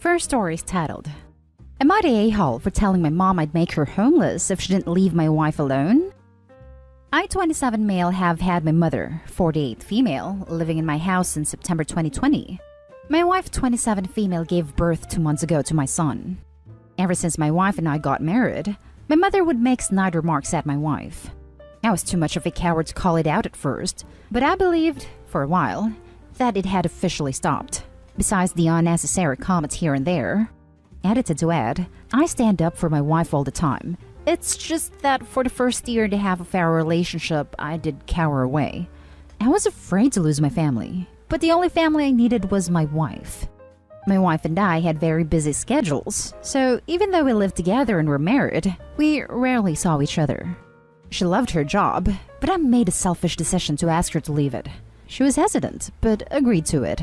first story is titled, Am I the a-hole for telling my mom I'd make her homeless if she didn't leave my wife alone? I, 27 male, have had my mother, 48 female, living in my house since September 2020. My wife, 27 female, gave birth 2 months ago to my son. Ever since my wife and I got married, my mother would make snide remarks at my wife. I was too much of a coward to call it out at first, but I believed, for a while, that it had officially stopped. Besides the unnecessary comments here and there. Edited to add, I stand up for my wife all the time. It's just that for the first year and a half of our relationship, I did cower away. I was afraid to lose my family, but the only family I needed was my wife. My wife and I had very busy schedules, so even though we lived together and were married, we rarely saw each other. She loved her job, but I made a selfish decision to ask her to leave it. She was hesitant, but agreed to it.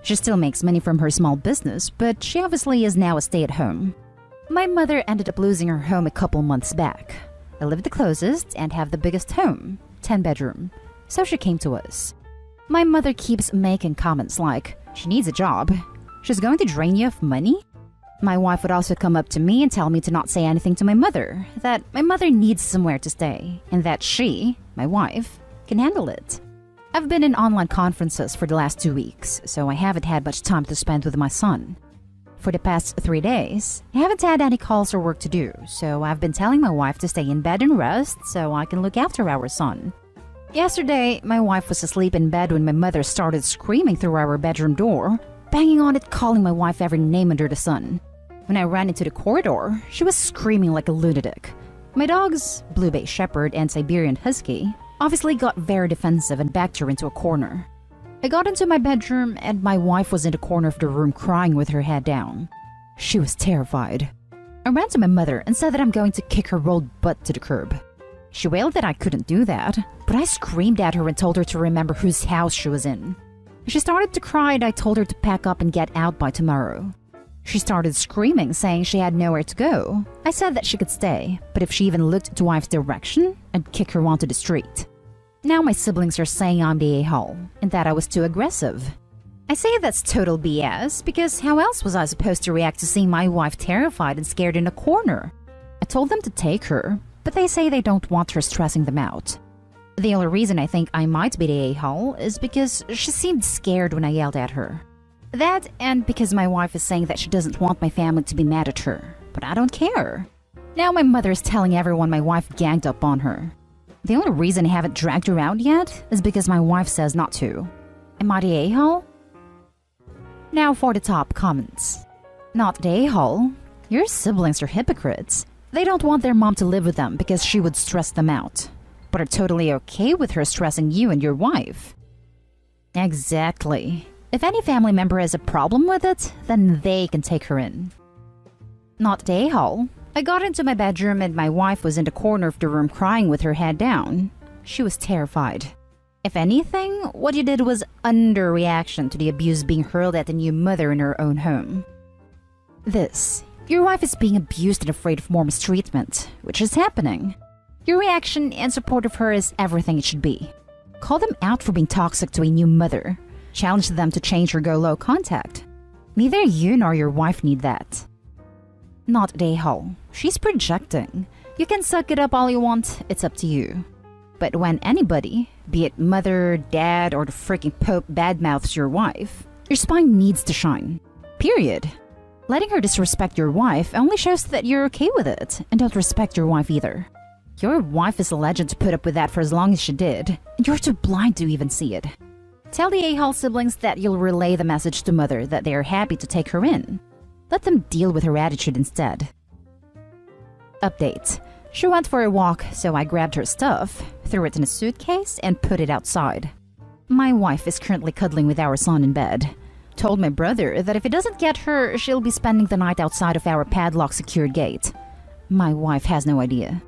She still makes money from her small business, but she obviously is now a stay-at-home. My mother ended up losing her home a couple months back. I live the closest and have the biggest home, 10-bedroom, so she came to us. My mother keeps making comments like, she needs a job. She's going to drain you of money? My wife would also come up to me and tell me to not say anything to my mother, that my mother needs somewhere to stay, and that she, my wife, can handle it. I've been in online conferences for the last 2 weeks, so I haven't had much time to spend with my son. For the past 3 days, I haven't had any calls or work to do, so I've been telling my wife to stay in bed and rest so I can look after our son. Yesterday, my wife was asleep in bed when my mother started screaming through our bedroom door, banging on it, calling my wife every name under the sun. When I ran into the corridor, she was screaming like a lunatic. My dogs, Blue Bay Shepherd and Siberian Husky, obviously got very defensive and backed her into a corner. I got into my bedroom and my wife was in the corner of the room crying with her head down. She was terrified. I ran to my mother and said that I'm going to kick her rolled butt to the curb. She wailed that I couldn't do that, but I screamed at her and told her to remember whose house she was in. She started to cry and I told her to pack up and get out by tomorrow. She started screaming, saying she had nowhere to go. I said that she could stay, but if she even looked to wife's direction, I'd kick her onto the street. Now my siblings are saying I'm the a-hole, and that I was too aggressive. I say that's total BS, because how else was I supposed to react to seeing my wife terrified and scared in a corner? I told them to take her, but they say they don't want her stressing them out. The only reason I think I might be the a-hole is because she seemed scared when I yelled at her. That, and because my wife is saying that she doesn't want my family to be mad at her, but I don't care. Now my mother is telling everyone my wife ganged up on her. The only reason I haven't dragged her out yet is because my wife says not to. Am I the a-hole? Now for the top comments. Not the a-hole. Your siblings are hypocrites. They don't want their mom to live with them because she would stress them out, but are totally okay with her stressing you and your wife. Exactly. If any family member has a problem with it, then they can take her in. Not the a-hole. I got into my bedroom and my wife was in the corner of the room crying with her head down. She was terrified. If anything, what you did was underreaction to the abuse being hurled at the new mother in her own home. Your wife is being abused and afraid of more mistreatment, which is happening. Your reaction and support of her is everything it should be. Call them out for being toxic to a new mother. Challenge them to change or go low contact. Neither you nor your wife need that. Not the a-hole. She's projecting. You can suck it up all you want, it's up to you. But when anybody, be it mother, dad, or the freaking Pope badmouths your wife, your spine needs to shine. Period. Letting her disrespect your wife only shows that you're okay with it, and don't respect your wife either. Your wife is a legend to put up with that for as long as she did, and you're too blind to even see it. Tell the a-hole siblings that you'll relay the message to mother that they are happy to take her in. Let them deal with her attitude instead. Update. She went for a walk, so I grabbed her stuff, threw it in a suitcase, and put it outside. My wife is currently cuddling with our son in bed. Told my brother that if he doesn't get her, she'll be spending the night outside of our padlock-secured gate. My wife has no idea.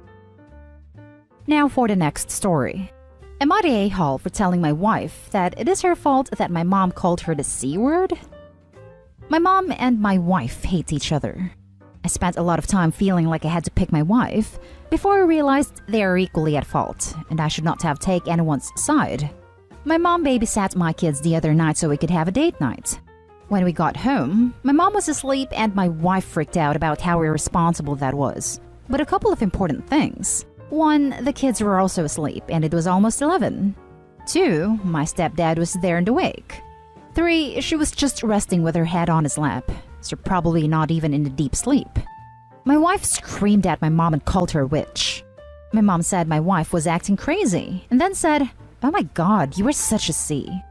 Now for the next story. Am I the a-hole for telling my wife that it is her fault that my mom called her the C-word? My mom and my wife hate each other. I spent a lot of time feeling like I had to pick my wife before I realized they are equally at fault and I should not have taken anyone's side. My mom babysat my kids the other night so we could have a date night. When we got home, my mom was asleep and my wife freaked out about how irresponsible that was. But a couple of important things. 1, the kids were also asleep and it was almost 11. 2, my stepdad was there and awake. 3, she was just resting with her head on his lap, so probably not even in a deep sleep. My wife screamed at my mom and called her a witch. My mom said my wife was acting crazy and then said, "Oh my god, you are such a C."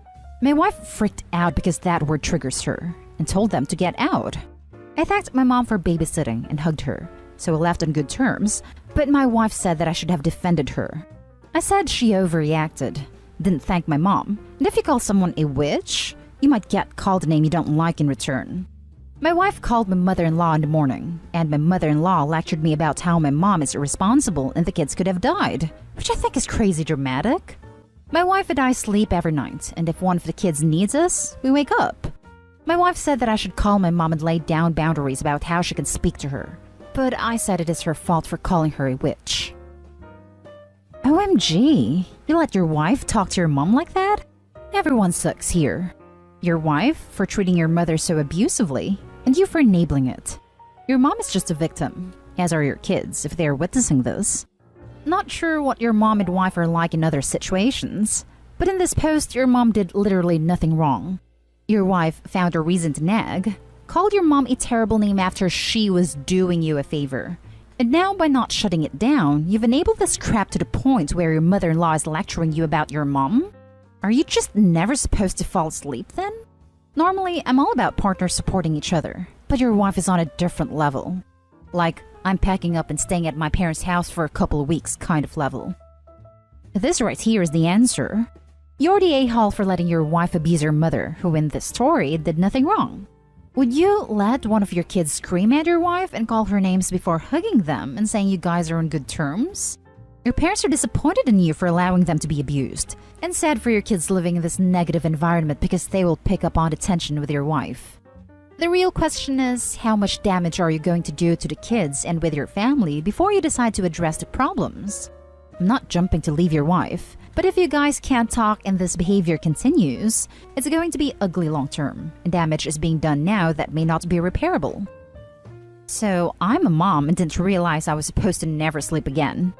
My wife freaked out because that word triggers her and told them to get out. I thanked my mom for babysitting and hugged her, so we left on good terms, but my wife said that I should have defended her. I said she overreacted, didn't thank my mom, and if you call someone a witch, you might get called a name you don't like in return. My wife called my mother-in-law in the morning, and my mother-in-law lectured me about how my mom is irresponsible and the kids could have died, which I think is crazy dramatic. My wife and I sleep every night, and if one of the kids needs us, we wake up. My wife said that I should call my mom and lay down boundaries about how she can speak to her, but I said it is her fault for calling her a witch. OMG, you let your wife talk to your mom like that? Everyone sucks here. Your wife for treating your mother so abusively, and you for enabling it. Your mom is just a victim, as are your kids if they are witnessing this. Not sure what your mom and wife are like in other situations, but in this post, your mom did literally nothing wrong. Your wife found a reason to nag, called your mom a terrible name after she was doing you a favor. And now by not shutting it down, you've enabled this crap to the point where your mother-in-law is lecturing you about your mom? Are you just never supposed to fall asleep then? Normally, I'm all about partners supporting each other, but your wife is on a different level. Like, I'm packing up and staying at my parents' house for a couple of weeks kind of level. This right here is the answer. You're the a-hole for letting your wife abuse your mother, who in this story did nothing wrong. Would you let one of your kids scream at your wife and call her names before hugging them and saying you guys are on good terms? Your parents are disappointed in you for allowing them to be abused, and sad for your kids living in this negative environment because they will pick up on the tension with your wife. The real question is, how much damage are you going to do to the kids and with your family before you decide to address the problems? I'm not jumping to leave your wife, but if you guys can't talk and this behavior continues, it's going to be ugly long term, and damage is being done now that may not be repairable. So, I'm a mom and didn't realize I was supposed to never sleep again.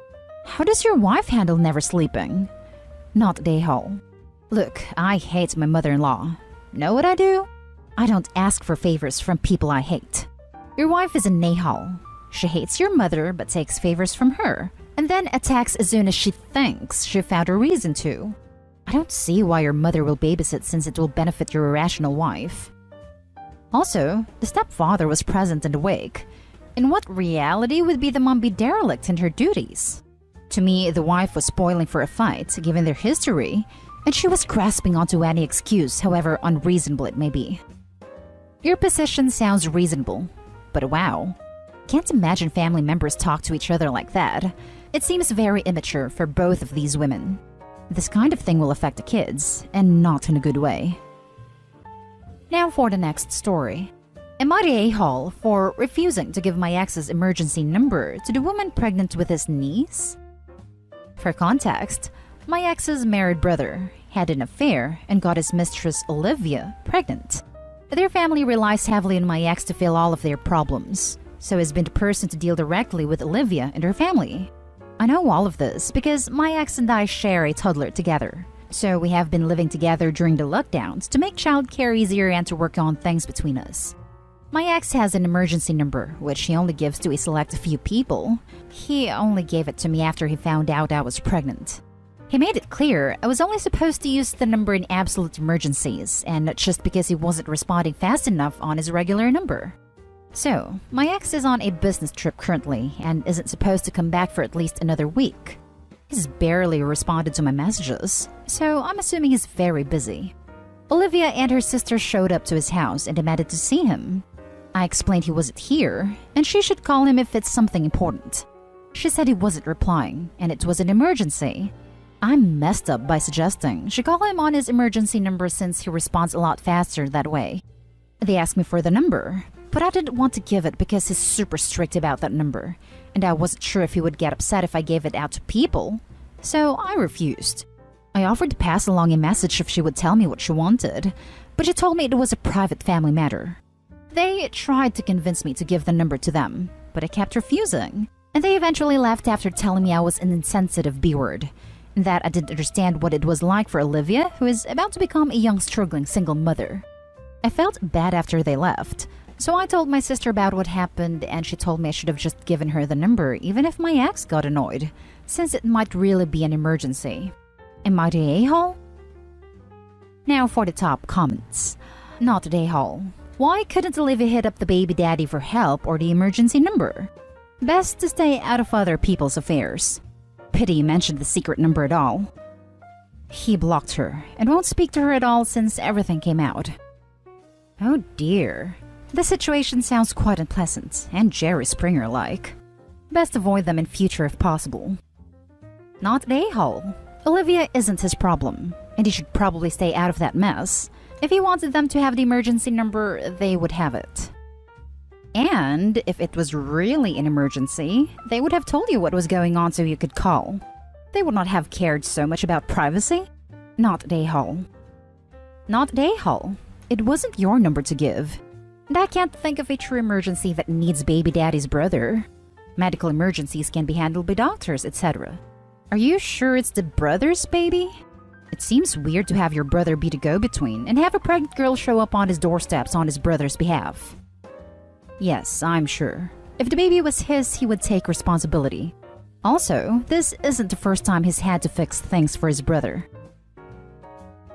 How does your wife handle never sleeping? Not the a-hole. Look, I hate my mother-in-law. Know what I do? I don't ask for favors from people I hate. Your wife is an a-hole. She hates your mother but takes favors from her, and then attacks as soon as she thinks she found a reason to. I don't see why your mother will babysit since it will benefit your irrational wife. Also, the stepfather was present and awake. In what reality would the mom be derelict in her duties? To me, the wife was spoiling for a fight, given their history, and she was grasping onto any excuse, however unreasonable it may be. Your position sounds reasonable, but wow. Can't imagine family members talk to each other like that. It seems very immature for both of these women. This kind of thing will affect the kids, and not in a good way. Now for the next story. Am I the a-hole for refusing to give my ex's emergency number to the woman pregnant with his niece? For context, my ex's married brother had an affair and got his mistress Olivia pregnant. Their family relies heavily on my ex to fill all of their problems, so he's been the person to deal directly with Olivia and her family. I know all of this because my ex and I share a toddler together, so we have been living together during the lockdowns to make childcare easier and to work on things between us. My ex has an emergency number, which he only gives to a select few people. He only gave it to me after he found out I was pregnant. He made it clear I was only supposed to use the number in absolute emergencies, and not just because he wasn't responding fast enough on his regular number. So, my ex is on a business trip currently, and isn't supposed to come back for at least another week. He's barely responded to my messages, so I'm assuming he's very busy. Olivia and her sister showed up to his house and demanded to see him. I explained he wasn't here, and she should call him if it's something important. She said he wasn't replying, and it was an emergency. I messed up by suggesting she call him on his emergency number since he responds a lot faster that way. They asked me for the number, but I didn't want to give it because he's super strict about that number, and I wasn't sure if he would get upset if I gave it out to people, so I refused. I offered to pass along a message if she would tell me what she wanted, but she told me it was a private family matter. They tried to convince me to give the number to them, but I kept refusing, and they eventually left after telling me I was an insensitive B-word, and that I didn't understand what it was like for Olivia, who is about to become a young struggling single mother. I felt bad after they left, so I told my sister about what happened, and she told me I should have just given her the number even if my ex got annoyed, since it might really be an emergency. Am I the a-hole? Now for the top comments. Not the a-hole. Why couldn't Olivia hit up the baby daddy for help or the emergency number? Best to stay out of other people's affairs. Pity you mentioned the secret number at all. He blocked her and won't speak to her at all since everything came out. Oh dear. The situation sounds quite unpleasant and Jerry Springer-like. Best avoid them in future if possible. Not the a-hole. Olivia isn't his problem, and he should probably stay out of that mess. If he wanted them to have the emergency number, they would have it. And if it was really an emergency, they would have told you what was going on so you could call. They would not have cared so much about privacy. Not the a-hole. Not the a-hole. It wasn't your number to give. And I can't think of a true emergency that needs baby daddy's brother. Medical emergencies can be handled by doctors, etc. Are you sure it's the brother's baby? It seems weird to have your brother be the go-between and have a pregnant girl show up on his doorsteps on his brother's behalf. Yes, I'm sure. If the baby was his, he would take responsibility. Also, this isn't the first time he's had to fix things for his brother.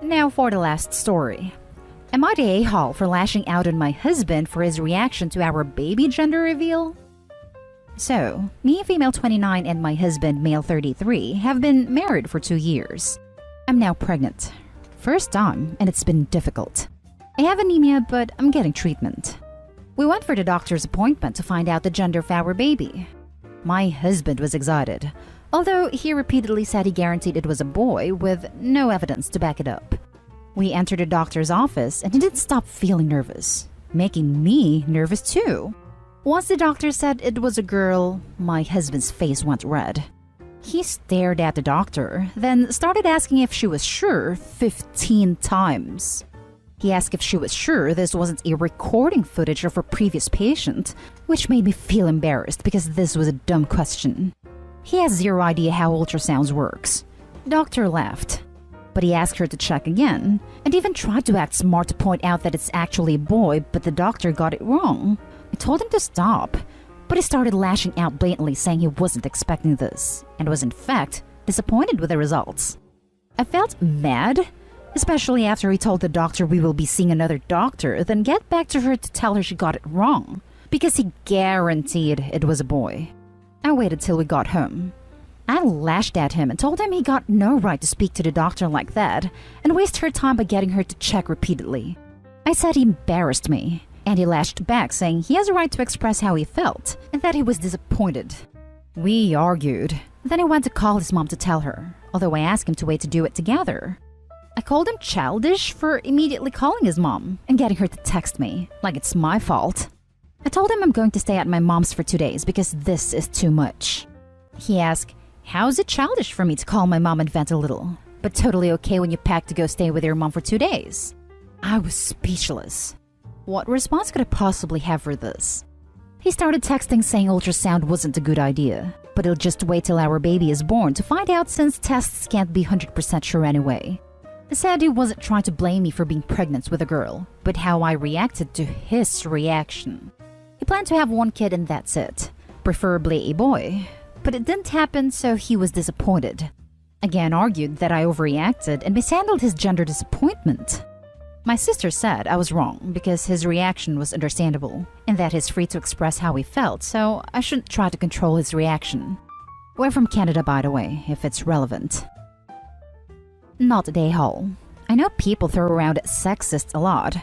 Now for the last story. Am I the a-hole for lashing out on my husband for his reaction to our baby gender reveal? So, me, female 29, and my husband, male 33, have been married for 2 years. I'm now pregnant. First time, and it's been difficult. I have anemia, but I'm getting treatment. We went for the doctor's appointment to find out the gender of our baby. My husband was excited, although he repeatedly said he guaranteed it was a boy with no evidence to back it up. We entered the doctor's office and he didn't stop feeling nervous, making me nervous too. Once the doctor said it was a girl, my husband's face went red. He stared at the doctor, then started asking if she was sure 15 times. He asked if she was sure this wasn't a recording footage of her previous patient, which made me feel embarrassed because this was a dumb question. He has zero idea how ultrasounds works. The doctor laughed, but he asked her to check again, and even tried to act smart to point out that it's actually a boy, but the doctor got it wrong. I told him to stop, but he started lashing out blatantly, saying he wasn't expecting this, and was in fact disappointed with the results. I felt mad, especially after he told the doctor we will be seeing another doctor, then get back to her to tell her she got it wrong, because he guaranteed it was a boy. I waited till we got home. I lashed at him and told him he got no right to speak to the doctor like that, and waste her time by getting her to check repeatedly. I said he embarrassed me, and he lashed back, saying he has a right to express how he felt, and that he was disappointed. We argued. Then he went to call his mom to tell her, although I asked him to wait to do it together. I called him childish for immediately calling his mom and getting her to text me, like it's my fault. I told him I'm going to stay at my mom's for 2 days because this is too much. He asked, how's it childish for me to call my mom and vent a little, but totally okay when you pack to go stay with your mom for 2 days? I was speechless. What response could I possibly have for this? He started texting saying ultrasound wasn't a good idea, but he'll just wait till our baby is born to find out since tests can't be 100% sure anyway. He said he wasn't trying to blame me for being pregnant with a girl, but how I reacted to his reaction. He planned to have 1 kid and that's it, preferably a boy, but it didn't happen, so he was disappointed. Again argued that I overreacted and mishandled his gender disappointment. My sister said I was wrong because his reaction was understandable and that he's free to express how he felt, so I shouldn't try to control his reaction. We're from Canada, by the way, if it's relevant. Not the a-hole. I know people throw around sexist a lot,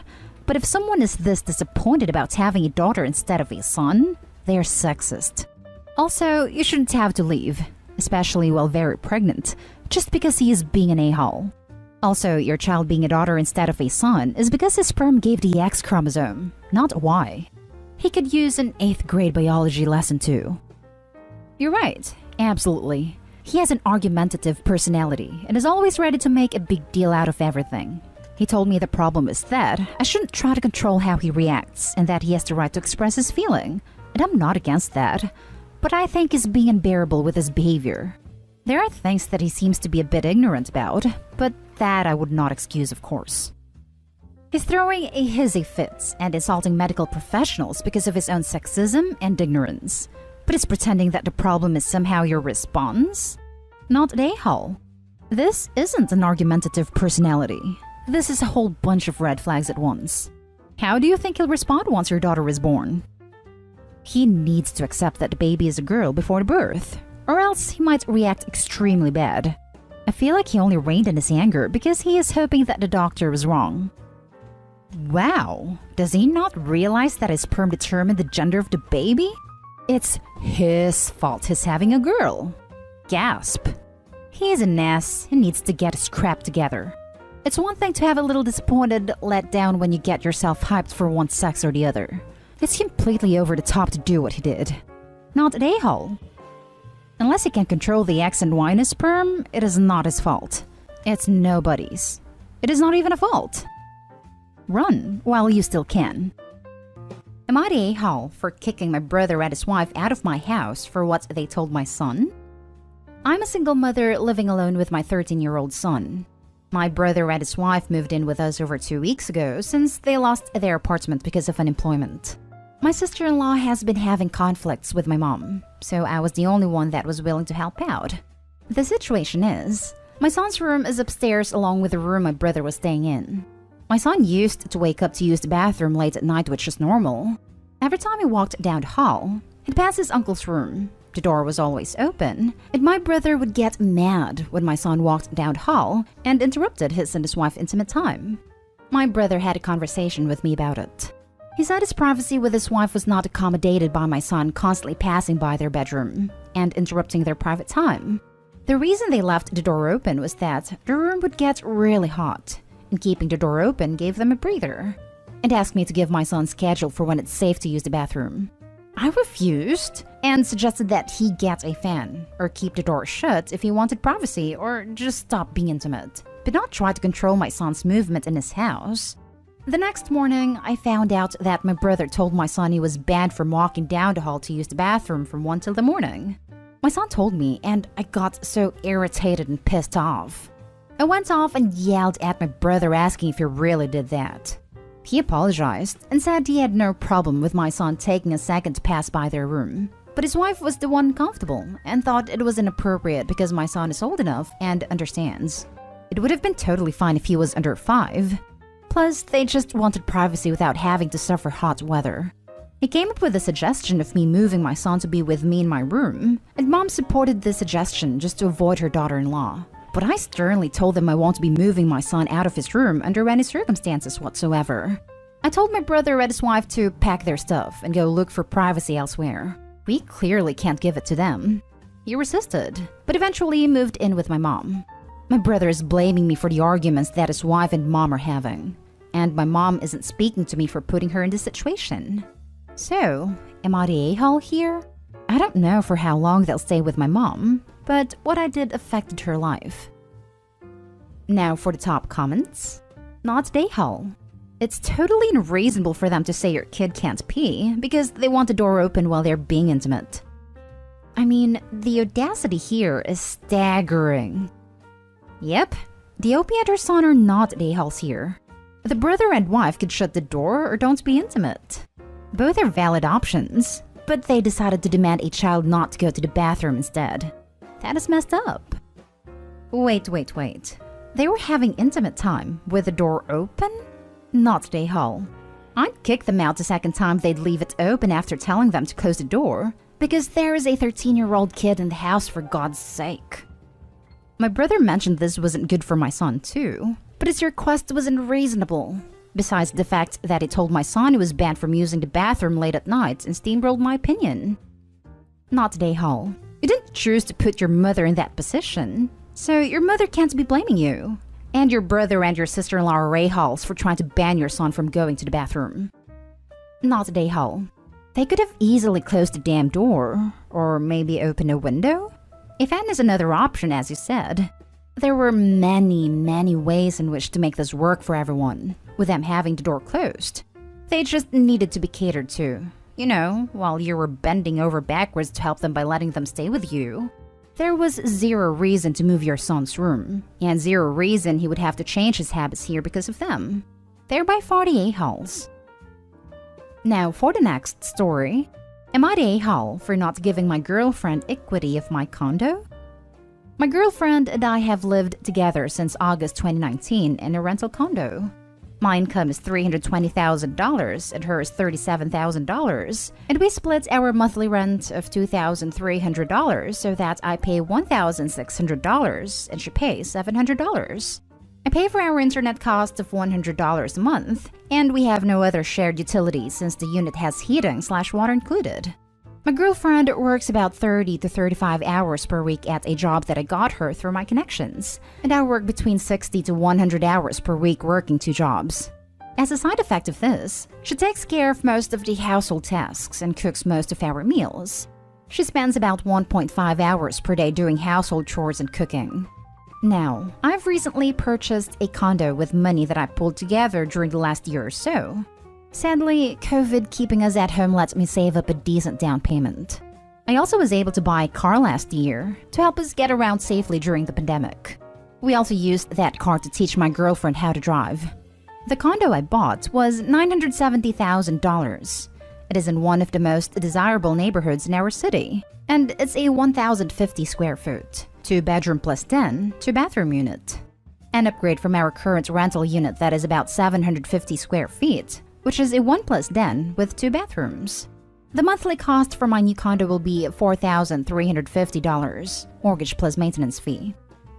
but if someone is this disappointed about having a daughter instead of a son, they're sexist. Also, you shouldn't have to leave, especially while very pregnant, just because he is being an a-hole. Also, your child being a daughter instead of a son is because his sperm gave the X chromosome, not Y. He could use an 8th grade biology lesson too. You're right, absolutely. He has an argumentative personality and is always ready to make a big deal out of everything. He told me the problem is that I shouldn't try to control how he reacts and that he has the right to express his feeling. And I'm not against that, but I think he's being unbearable with his behavior. There are things that he seems to be a bit ignorant about, but that I would not excuse, of course. He's throwing a hissy fits and insulting medical professionals because of his own sexism and ignorance. But he's pretending that the problem is somehow your response? Not at a-hole. This isn't an argumentative personality. This is a whole bunch of red flags at once. How do you think he'll respond once your daughter is born? He needs to accept that the baby is a girl before the birth, or else he might react extremely bad. I feel like he only reined in his anger because he is hoping that the doctor was wrong. Wow, does he not realize that his sperm determined the gender of the baby? It's his fault he's having a girl. Gasp. He is an ass and needs to get his crap together. It's one thing to have a little disappointed, let down when you get yourself hyped for one sex or the other. It's completely over the top to do what he did. Not at a-hole. Unless he can control the X and Y in his sperm, it is not his fault. It's nobody's. It is not even a fault. Run while you still can. Am I the a-hole for kicking my brother and his wife out of my house for what they told my son? I'm a single mother living alone with my 13-year-old son. My brother and his wife moved in with us over 2 weeks ago since they lost their apartment because of unemployment. My sister-in-law has been having conflicts with my mom, so I was the only one that was willing to help out. The situation is, my son's room is upstairs along with the room my brother was staying in. My son used to wake up to use the bathroom late at night, which is normal. Every time he walked down the hall, he'd pass his uncle's room. The door was always open, and my brother would get mad when my son walked down the hall and interrupted his and his wife's intimate time. My brother had a conversation with me about it. He said his privacy with his wife was not accommodated by my son constantly passing by their bedroom and interrupting their private time. The reason they left the door open was that the room would get really hot, and keeping the door open gave them a breather, and asked me to give my son's schedule for when it's safe to use the bathroom. I refused and suggested that he get a fan or keep the door shut if he wanted privacy or just stop being intimate, but not try to control my son's movement in his house. The next morning, I found out that my brother told my son he was banned from walking down the hall to use the bathroom from 1 till the morning. My son told me, and I got so irritated and pissed off. I went off and yelled at my brother asking if he really did that. He apologized and said he had no problem with my son taking a second to pass by their room. But his wife was the one uncomfortable and thought it was inappropriate because my son is old enough and understands. It would have been totally fine if he was under 5. Plus, they just wanted privacy without having to suffer hot weather. He came up with a suggestion of me moving my son to be with me in my room, and Mom supported this suggestion just to avoid her daughter-in-law. But I sternly told them I won't be moving my son out of his room under any circumstances whatsoever. I told my brother and his wife to pack their stuff and go look for privacy elsewhere. We clearly can't give it to them. He resisted, but eventually moved in with my mom. My brother is blaming me for the arguments that his wife and mom are having. And my mom isn't speaking to me for putting her in this situation. So, am I the a-hole here? I don't know for how long they'll stay with my mom, but what I did affected her life. Now for the top comments. Not the a-hole. It's totally unreasonable for them to say your kid can't pee because they want the door open while they're being intimate. I mean, the audacity here is staggering. Yep, the OP and her son are not the a-holes here. The brother and wife could shut the door or don't be intimate. Both are valid options, but they decided to demand a child not to go to the bathroom instead. That is messed up. Wait. They were having intimate time with the door open? Not the a-hole. I'd kick them out the second time they'd leave it open after telling them to close the door, because there is a 13-year-old kid in the house, for God's sake. My brother mentioned this wasn't good for my son too, but his request was unreasonable. Besides the fact that he told my son he was banned from using the bathroom late at night and steamrolled my opinion. Not the a-hole. You didn't choose to put your mother in that position, so your mother can't be blaming you. And your brother and your sister-in-law are a-holes for trying to ban your son from going to the bathroom. Not the a-hole. They could have easily closed the damn door, or maybe opened a window. A fan is another option, as you said. There were many ways in which to make this work for everyone, with them having the door closed. They just needed to be catered to, while you were bending over backwards to help them by letting them stay with you. There was zero reason to move your son's room, and zero reason he would have to change his habits here because of them. They're by far the a-holes. Now, for the next story, am I the a-hole for not giving my girlfriend equity of my condo? My girlfriend and I have lived together since August 2019 in a rental condo. My income is $320,000 and hers $37,000, and we split our monthly rent of $2,300 so that I pay $1,600 and she pays $700. I pay for our internet cost of $100 a month, and we have no other shared utilities since the unit has heating/water included. My girlfriend works about 30 to 35 hours per week at a job that I got her through my connections, and I work between 60 to 100 hours per week working 2 jobs. As a side effect of this, she takes care of most of the household tasks and cooks most of our meals. She spends about 1.5 hours per day doing household chores and cooking. Now, I've recently purchased a condo with money that I pulled together during the last year or so. Sadly, COVID keeping us at home lets me save up a decent down payment. I also was able to buy a car last year to help us get around safely during the pandemic. We also used that car to teach my girlfriend how to drive. The condo I bought was $970,000. It is in one of the most desirable neighborhoods in our city, and it's a 1,050 square foot, 2-bedroom plus den, 2-bathroom unit. An upgrade from our current rental unit that is about 750 square feet, which is a 1+ den with 2 bathrooms. The monthly cost for my new condo will be $4,350, mortgage plus maintenance fee.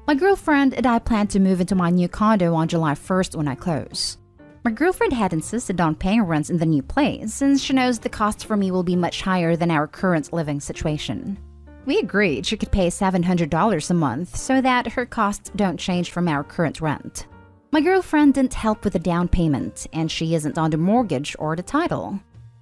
My girlfriend and I plan to move into my new condo on July 1st when I close. My girlfriend had insisted on paying rent in the new place since she knows the cost for me will be much higher than our current living situation. We agreed she could pay $700 a month so that her costs don't change from our current rent. My girlfriend didn't help with the down payment, and she isn't on the mortgage or the title.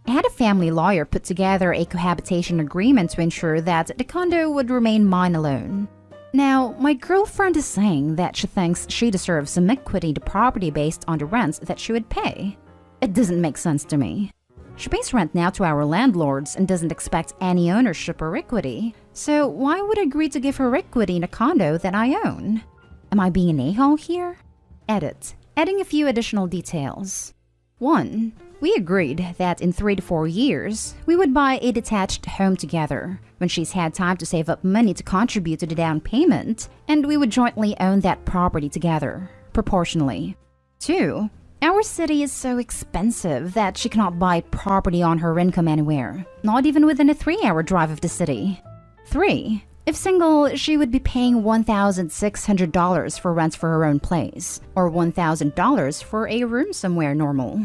I had a family lawyer put together a cohabitation agreement to ensure that the condo would remain mine alone. Now, my girlfriend is saying that she thinks she deserves some equity to property based on the rent that she would pay. It doesn't make sense to me. She pays rent now to our landlords and doesn't expect any ownership or equity, so why would I agree to give her equity in a condo that I own? Am I being an a-hole here? Edit. Adding a few additional details. 1. We agreed that in 3 to 4 years, we would buy a detached home together when she's had time to save up money to contribute to the down payment, and we would jointly own that property together, proportionally. 2. Our city is so expensive that she cannot buy property on her income anywhere, not even within a 3-hour drive of the city. 3. If single, she would be paying $1,600 for rent for her own place, or $1,000 for a room somewhere normal.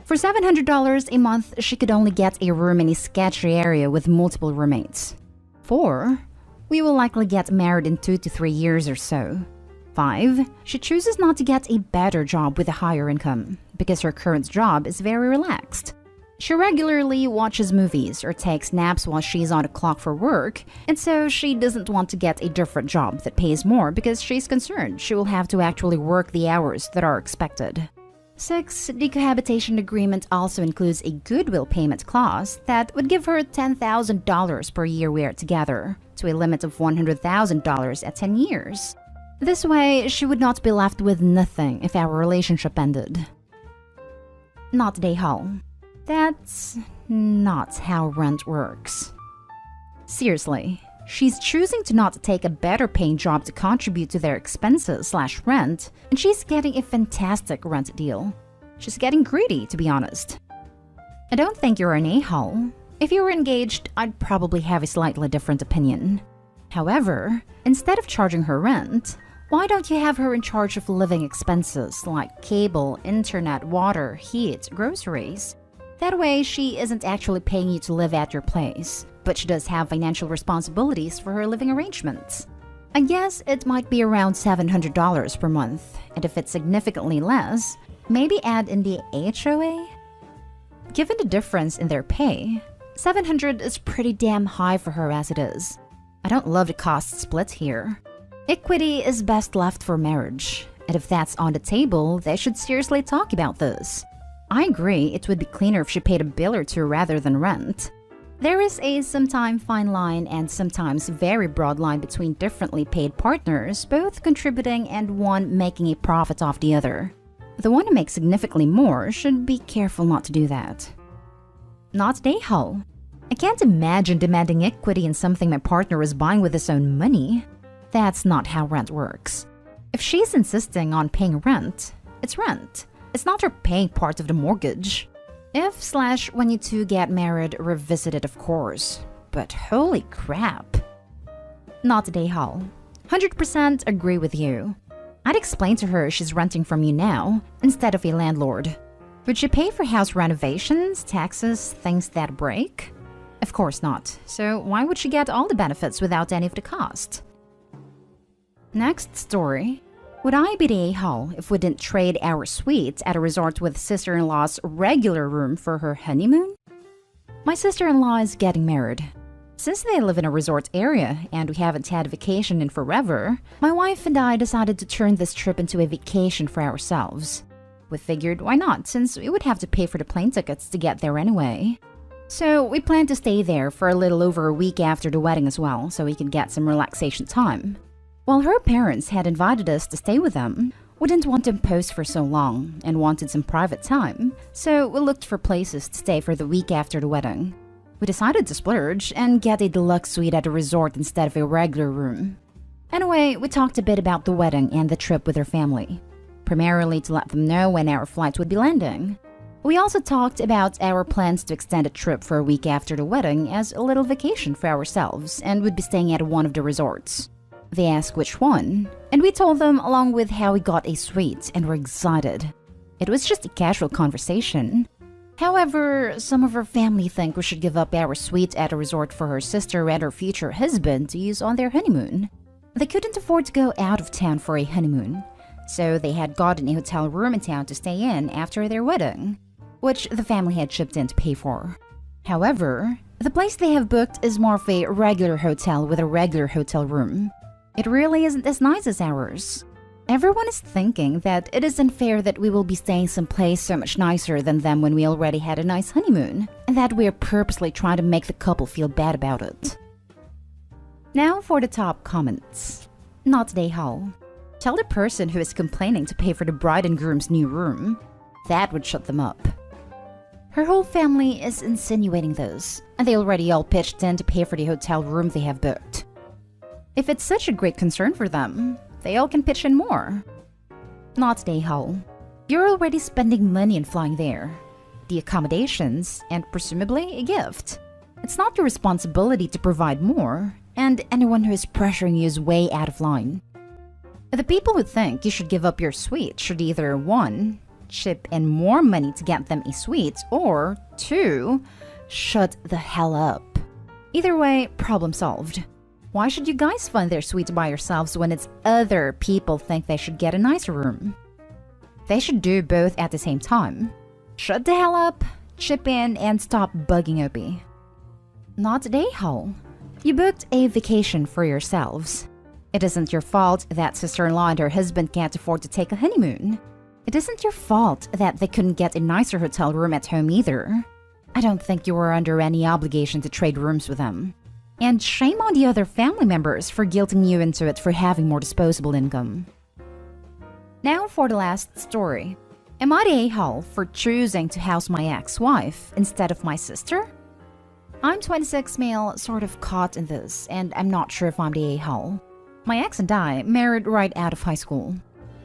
For $700 a month, she could only get a room in a sketchy area with multiple roommates. 4. We will likely get married in 2 to 3 years or so. 5. She chooses not to get a better job with a higher income, because her current job is very relaxed. She regularly watches movies or takes naps while she's on the clock for work, and so she doesn't want to get a different job that pays more because she's concerned she will have to actually work the hours that are expected. 6. The cohabitation agreement also includes a goodwill payment clause that would give her $10,000 per year we are together, to a limit of $100,000 at 10 years. This way, she would not be left with nothing if our relationship ended. Not day hall. That's not how rent works. Seriously, she's choosing to not take a better paying job to contribute to their expenses/rent, and she's getting a fantastic rent deal. She's getting greedy, to be honest. I don't think you're an a-hole. If you were engaged, I'd probably have a slightly different opinion. However, instead of charging her rent, why don't you have her in charge of living expenses like cable, internet, water, heat, groceries? That way, she isn't actually paying you to live at your place, but she does have financial responsibilities for her living arrangements. I guess it might be around $700 per month, and if it's significantly less, maybe add in the HOA? Given the difference in their pay, $700 is pretty damn high for her as it is. I don't love the cost split here. Equity is best left for marriage, and if that's on the table, they should seriously talk about this. I agree it would be cleaner if she paid a bill or two rather than rent. There is a sometimes fine line and sometimes very broad line between differently paid partners, both contributing and one making a profit off the other. The one who makes significantly more should be careful not to do that. Not today, Hull. I can't imagine demanding equity in something my partner is buying with his own money. That's not how rent works. If she's insisting on paying rent, it's rent. It's not her paying part of the mortgage. If/when you two get married, revisit it of course. But holy crap. Not today, Hull. 100% agree with you. I'd explain to her she's renting from you now, instead of a landlord. Would she pay for house renovations, taxes, things that break? Of course not. So why would she get all the benefits without any of the cost? Next story. Would I be the a-hole if we didn't trade our suite at a resort with sister-in-law's regular room for her honeymoon? My sister-in-law is getting married. Since they live in a resort area and we haven't had a vacation in forever, my wife and I decided to turn this trip into a vacation for ourselves. We figured why not, since we would have to pay for the plane tickets to get there anyway. So we planned to stay there for a little over a week after the wedding as well, so we could get some relaxation time. While her parents had invited us to stay with them, we didn't want to impose for so long and wanted some private time, so we looked for places to stay for the week after the wedding. We decided to splurge and get a deluxe suite at a resort instead of a regular room. Anyway, we talked a bit about the wedding and the trip with her family, primarily to let them know when our flight would be landing. We also talked about our plans to extend a trip for a week after the wedding as a little vacation for ourselves and would be staying at one of the resorts. They asked which one, and we told them along with how we got a suite and were excited. It was just a casual conversation. However, some of her family think we should give up our suite at a resort for her sister and her future husband to use on their honeymoon. They couldn't afford to go out of town for a honeymoon, so they had gotten a hotel room in town to stay in after their wedding, which the family had chipped in to pay for. However, the place they have booked is more of a regular hotel with a regular hotel room. It really isn't as nice as ours. Everyone is thinking that it is unfair that we will be staying someplace so much nicer than them when we already had a nice honeymoon, and that we are purposely trying to make the couple feel bad about it. Now for the top comments. Not today, Hull. Tell the person who is complaining to pay for the bride and groom's new room. That would shut them up. Her whole family is insinuating this, and they already all pitched in to pay for the hotel room they have booked. If it's such a great concern for them, they all can pitch in more. Not today, Hull. You're already spending money on flying there, the accommodations, and presumably a gift. It's not your responsibility to provide more, and anyone who is pressuring you is way out of line. The people who think you should give up your suite should either 1. Chip in more money to get them a suite, or 2. Shut the hell up. Either way, problem solved. Why should you guys fund their suites by yourselves when it's other people think they should get a nicer room? They should do both at the same time. Shut the hell up, chip in, and stop bugging Opie. Not today, Hull. You booked a vacation for yourselves. It isn't your fault that sister-in-law and her husband can't afford to take a honeymoon. It isn't your fault that they couldn't get a nicer hotel room at home either. I don't think you were under any obligation to trade rooms with them. And shame on the other family members for guilting you into it for having more disposable income. Now for the last story. Am I the a-hole for choosing to house my ex-wife instead of my sister? I'm 26 male, sort of caught in this, and I'm not sure if I'm the a-hole. My ex and I married right out of high school.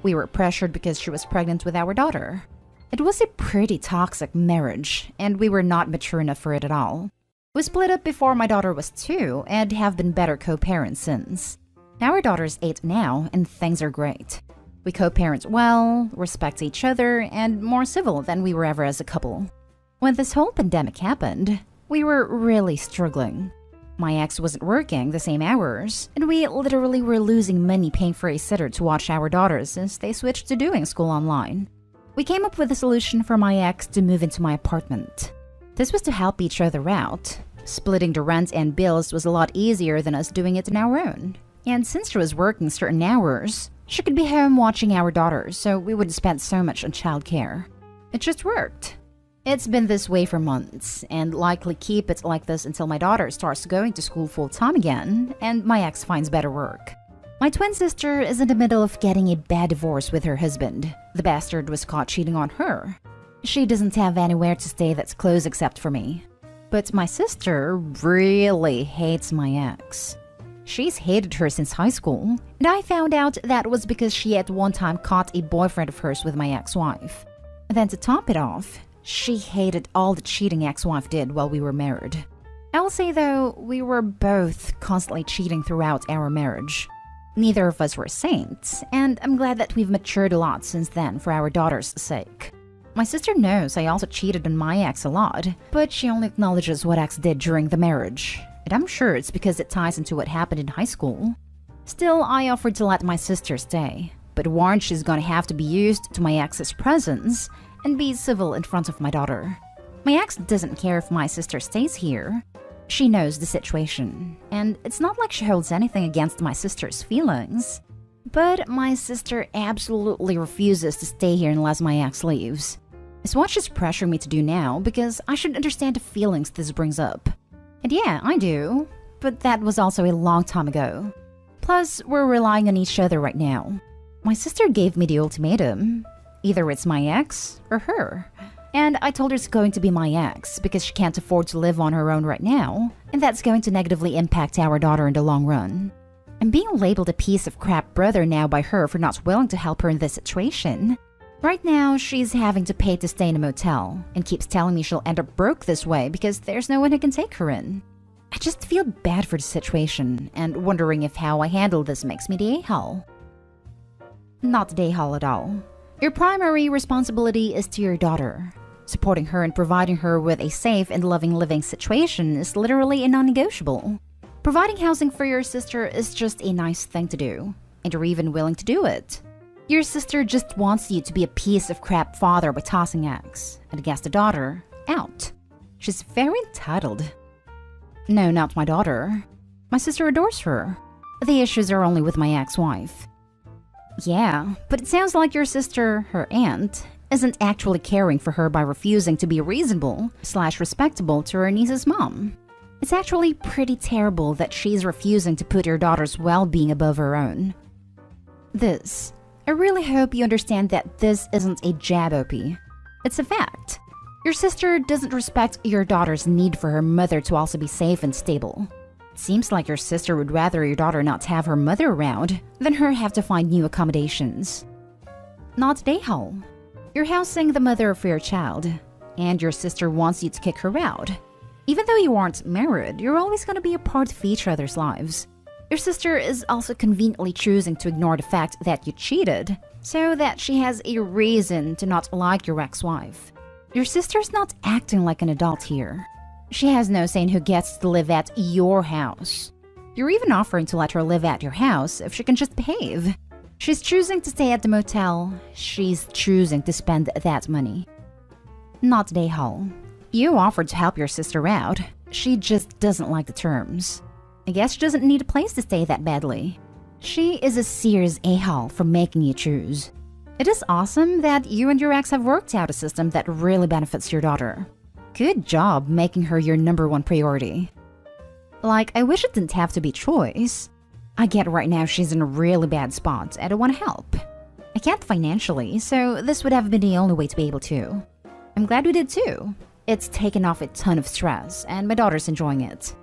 We were pressured because she was pregnant with our daughter. It was a pretty toxic marriage, and we were not mature enough for it at all. We split up before my daughter was 2 and have been better co-parents since. Our daughter is 8 now, and things are great. We co-parent well, respect each other, and more civil than we were ever as a couple. When this whole pandemic happened, we were really struggling. My ex wasn't working the same hours, and we literally were losing money paying for a sitter to watch our daughters since they switched to doing school online. We came up with a solution for my ex to move into my apartment. This was to help each other out. Splitting the rent and bills was a lot easier than us doing it on our own. And since she was working certain hours, she could be home watching our daughters, so we wouldn't spend so much on childcare. It just worked. It's been this way for months, and likely keep it like this until my daughter starts going to school full-time again, and my ex finds better work. My twin sister is in the middle of getting a bad divorce with her husband. The bastard was caught cheating on her. She doesn't have anywhere to stay that's close except for me. But my sister really hates my ex. She's hated her since high school, and I found out that was because she at one time caught a boyfriend of hers with my ex-wife. And then to top it off, she hated all the cheating ex-wife did while we were married. I will say though, we were both constantly cheating throughout our marriage. Neither of us were saints, and I'm glad that we've matured a lot since then for our daughter's sake. My sister knows I also cheated on my ex a lot, but she only acknowledges what ex did during the marriage. And I'm sure it's because it ties into what happened in high school. Still, I offered to let my sister stay, but warned she's gonna have to be used to my ex's presence and be civil in front of my daughter. My ex doesn't care if my sister stays here. She knows the situation, and it's not like she holds anything against my sister's feelings. But my sister absolutely refuses to stay here unless my ex leaves. It's what she's pressuring me to do now because I should understand the feelings this brings up. And yeah, I do, but that was also a long time ago. Plus, we're relying on each other right now. My sister gave me the ultimatum. Either it's my ex or her. And I told her it's going to be my ex because she can't afford to live on her own right now, and that's going to negatively impact our daughter in the long run. I'm being labeled a piece of crap brother now by her for not willing to help her in this situation. Right now, she's having to pay to stay in a motel and keeps telling me she'll end up broke this way because there's no one who can take her in. I just feel bad for the situation and wondering if how I handle this makes me the a-hole. Not the a-hole at all. Your primary responsibility is to your daughter. Supporting her and providing her with a safe and loving living situation is literally a non-negotiable. Providing housing for your sister is just a nice thing to do, and you're even willing to do it. Your sister just wants you to be a piece of crap father by tossing eggs, and against the daughter, out. She's very entitled. No, not my daughter. My sister adores her. The issues are only with my ex-wife. Yeah, but it sounds like your sister, her aunt, isn't actually caring for her by refusing to be reasonable/respectable to her niece's mom. It's actually pretty terrible that she's refusing to put your daughter's well-being above her own. I really hope you understand that this isn't a jab, OP. It's a fact. Your sister doesn't respect your daughter's need for her mother to also be safe and stable. It seems like your sister would rather your daughter not have her mother around than her have to find new accommodations. Not a-hole. You're housing the mother for your child, and your sister wants you to kick her out. Even though you aren't married, you're always going to be a part of each other's lives. Your sister is also conveniently choosing to ignore the fact that you cheated, so that she has a reason to not like your ex-wife. Your sister's not acting like an adult here. She has no say in who gets to live at your house. You're even offering to let her live at your house if she can just behave. She's choosing to stay at the motel. She's choosing to spend that money. Not a-hole. You offered to help your sister out. She just doesn't like the terms. I guess she doesn't need a place to stay that badly. She is a serious a-hole for making you choose. It is awesome that you and your ex have worked out a system that really benefits your daughter. Good job making her your #1 priority. Like, I wish it didn't have to be choice. I get right now she's in a really bad spot and I want to help. I can't financially, so this would have been the only way to be able to. I'm glad we did too. It's taken off a ton of stress and my daughter's enjoying it.